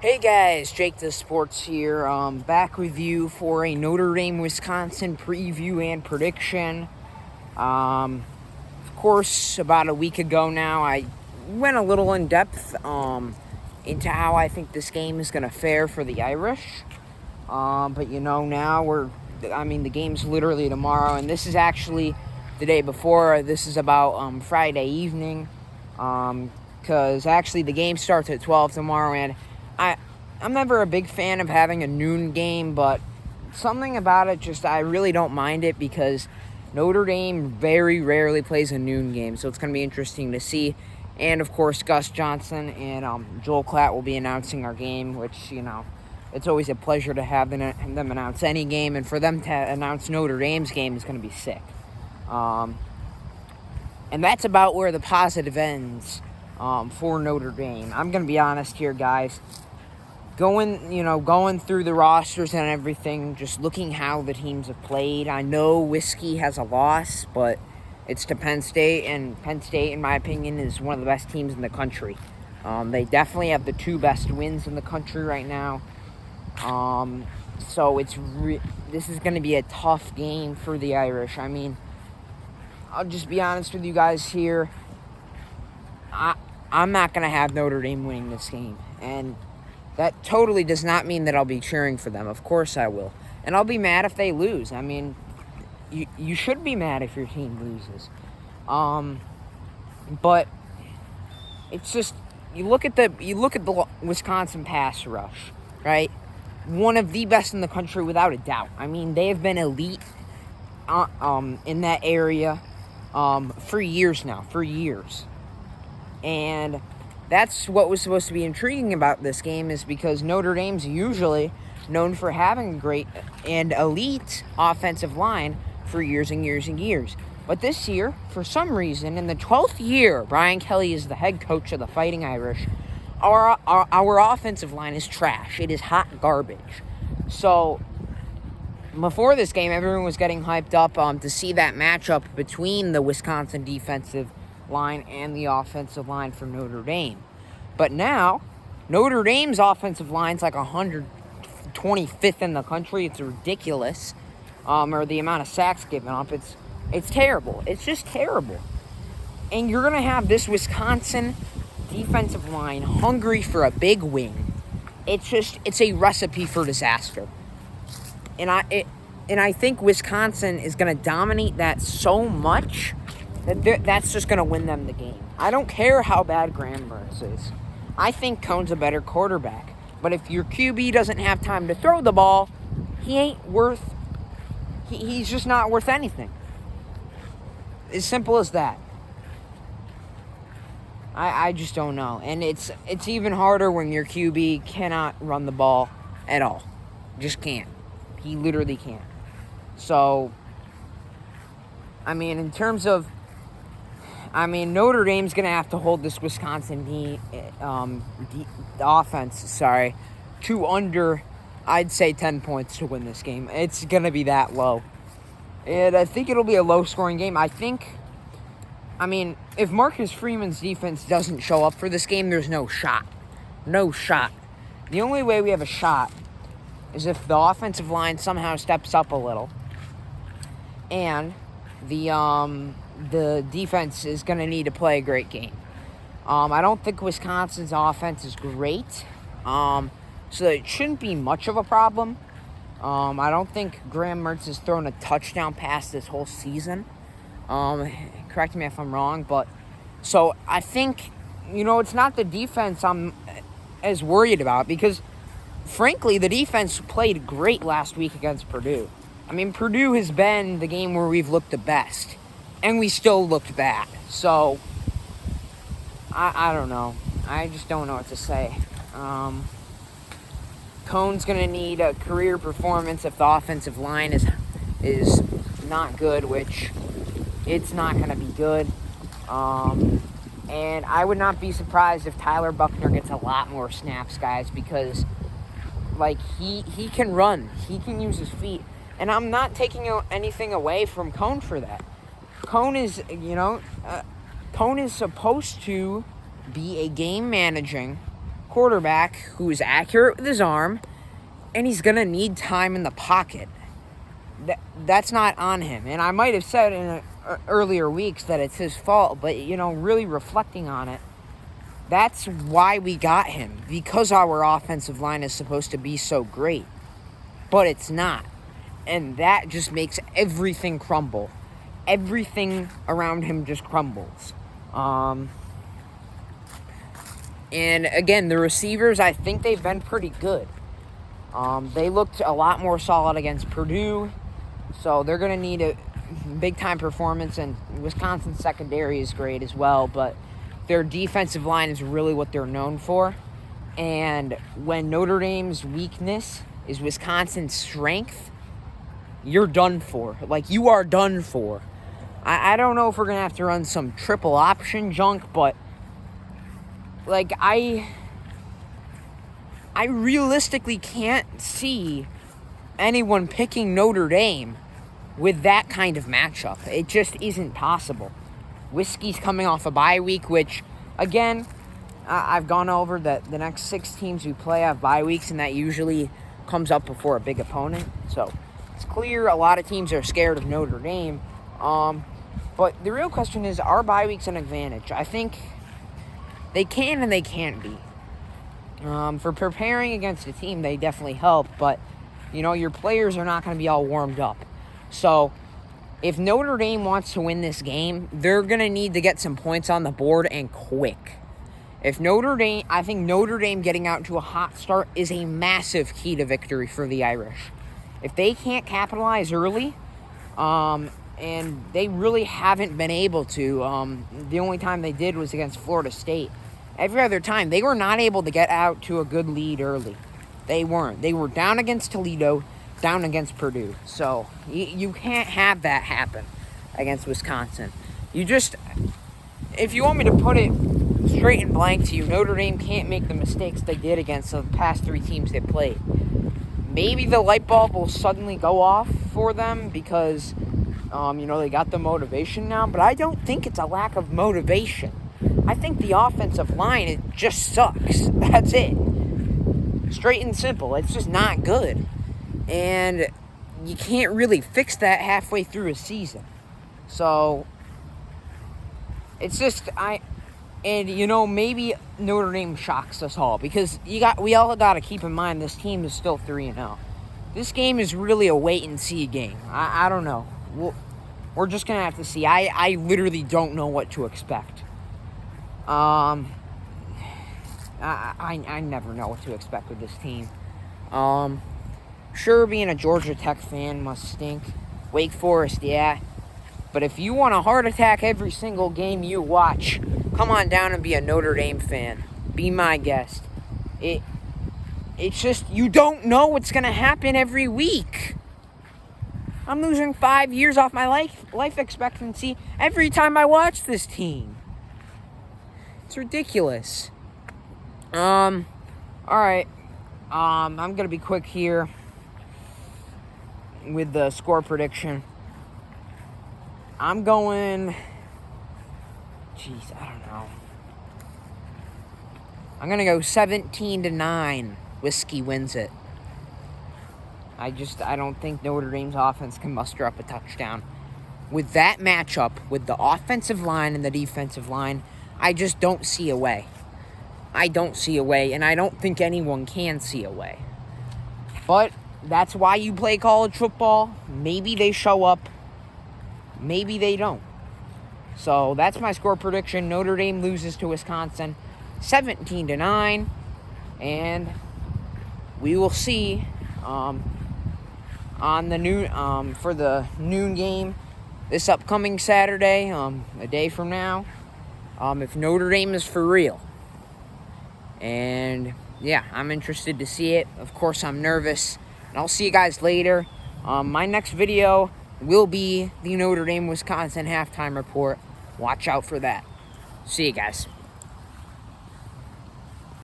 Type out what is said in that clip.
Hey guys, Jake the Sports here. Back with you for a Notre Dame, Wisconsin preview and prediction. Of course, about a week ago now, I went a little in depth into how I think this game is going to fare for the Irish. But now the game's literally tomorrow, and this is actually the day before. This is about Friday evening, because actually the game starts at 12 tomorrow, and I'm never a big fan of having a noon game, but something about it I really don't mind it because Notre Dame very rarely plays a noon game, so it's going to be interesting to see. And, of course, Gus Johnson and Joel Klatt will be announcing our game, which, it's always a pleasure to have them announce any game, and for them to announce Notre Dame's game is going to be sick. And that's about where the positive ends for Notre Dame. I'm going to be honest here, guys. Going through the rosters and everything, just looking how the teams have played. I know Whiskey has a loss, but it's to Penn State, and Penn State, in my opinion, is one of the best teams in the country. They definitely have the two best wins in the country right now. So this is going to be a tough game for the Irish. I mean, I'll just be honest with you guys here. I'm not going to have Notre Dame winning this game, and that totally does not mean that I'll be cheering for them. Of course I will. And I'll be mad if they lose. I mean, you should be mad if your team loses. But it's just you look at the Wisconsin pass rush, right? One of the best in the country without a doubt. I mean, they have been elite in that area for years now, And that's what was supposed to be intriguing about this game, is because Notre Dame's usually known for having a great and elite offensive line for years and years and years. But this year, for some reason, in the 12th year, Brian Kelly is the head coach of the Fighting Irish, our offensive line is trash. It is hot garbage. So before this game, everyone was getting hyped up to see that matchup between the Wisconsin defensive line and the offensive line for Notre Dame. But now, Notre Dame's offensive line's like 125th in the country. It's ridiculous. Or the amount of sacks given up. It's terrible. It's just terrible. And you're going to have this Wisconsin defensive line hungry for a big win. It's a recipe for disaster. And I think Wisconsin is going to dominate that so much that's just going to win them the game. I don't care how bad Graham Mertz is. I think Cohn's a better quarterback. But if your QB doesn't have time to throw the ball, he's just not worth anything. As simple as that. I just don't know. And it's even harder when your QB cannot run the ball at all. Just can't. He literally can't. So, in terms of Notre Dame's going to have to hold this Wisconsin offense, to under, I'd say, 10 points to win this game. It's going to be that low. And I think it'll be a low-scoring game. If Marcus Freeman's defense doesn't show up for this game, there's no shot. No shot. The only way we have a shot is if the offensive line somehow steps up a little. And the defense is going to need to play a great game. I don't think Wisconsin's offense is great, so it shouldn't be much of a problem. I don't think Graham Mertz has thrown a touchdown pass this whole season. Correct me if I'm wrong, but so I think, it's not the defense I'm as worried about, because, frankly, the defense played great last week against Purdue. Purdue has been the game where we've looked the best. And we still looked bad. So, I don't know. I just don't know what to say. Cohn's going to need a career performance if the offensive line is not good, which it's not going to be good. And I would not be surprised if Tyler Buckner gets a lot more snaps, guys, because, he can run. He can use his feet. And I'm not taking anything away from Cohn for that. Cohn is supposed to be a game managing quarterback who is accurate with his arm, and he's going to need time in the pocket. That's not on him. And I might have said in earlier weeks that it's his fault, but, really reflecting on it, that's why we got him, because our offensive line is supposed to be so great. But it's not. And that just makes everything crumble. Everything around him just crumbles. And again, the receivers, I think they've been pretty good. They looked a lot more solid against Purdue. So they're going to need a big-time performance. And Wisconsin's secondary is great as well. But their defensive line is really what they're known for. And when Notre Dame's weakness is Wisconsin's strength, you're done for. Like, you are done for. I don't know if we're going to have to run some triple option junk, but, like, I realistically can't see anyone picking Notre Dame with that kind of matchup. It just isn't possible. Whiskey's coming off a bye week, which, again, I've gone over that the next 6 teams we play have bye weeks, and that usually comes up before a big opponent. So it's clear a lot of teams are scared of Notre Dame. But the real question is, are bye weeks an advantage? I think they can and they can't be. For preparing against a team, they definitely help, but, your players are not going to be all warmed up. So if Notre Dame wants to win this game, they're going to need to get some points on the board and quick. I think Notre Dame getting out to a hot start is a massive key to victory for the Irish. If they can't capitalize early, and they really haven't been able to, the only time they did was against Florida State. Every other time, they were not able to get out to a good lead early. They weren't. They were down against Toledo, down against Purdue. So you can't have that happen against Wisconsin. If you want me to put it straight and blank to you, Notre Dame can't make the mistakes they did against the past 3 teams they played. Maybe the light bulb will suddenly go off for them because, they got the motivation now. But I don't think it's a lack of motivation. I think the offensive line, it just sucks. That's it. Straight and simple. It's just not good. And you can't really fix that halfway through a season. So, it's just, maybe Notre Dame shocks us all. Because we all got to keep in mind this team is still 3-0. This game is really a wait-and-see game. I don't know. We're just going to have to see. I literally don't know what to expect. I never know what to expect with this team. Sure, being a Georgia Tech fan must stink. Wake Forest, yeah. But if you want a heart attack every single game you watch, come on down and be a Notre Dame fan. Be my guest. It's just, you don't know what's going to happen every week. I'm losing 5 years off my life expectancy every time I watch this team. It's ridiculous. All right. I'm going to be quick here with the score prediction. I'm going... I don't know. I'm going to go 17-9. Whiskey wins it. I don't think Notre Dame's offense can muster up a touchdown. With that matchup, with the offensive line and the defensive line, I just don't see a way. I don't see a way, and I don't think anyone can see a way. But that's why you play college football. Maybe they show up. Maybe they don't. So that's my score prediction. Notre Dame loses to Wisconsin 17-9. And we will see on the noon for the noon game this upcoming Saturday, a day from now, if Notre Dame is for real. And yeah, I'm interested to see it. Of course, I'm nervous. And I'll see you guys later. My next video will be the Notre Dame-Wisconsin halftime report. Watch out for that. See you guys.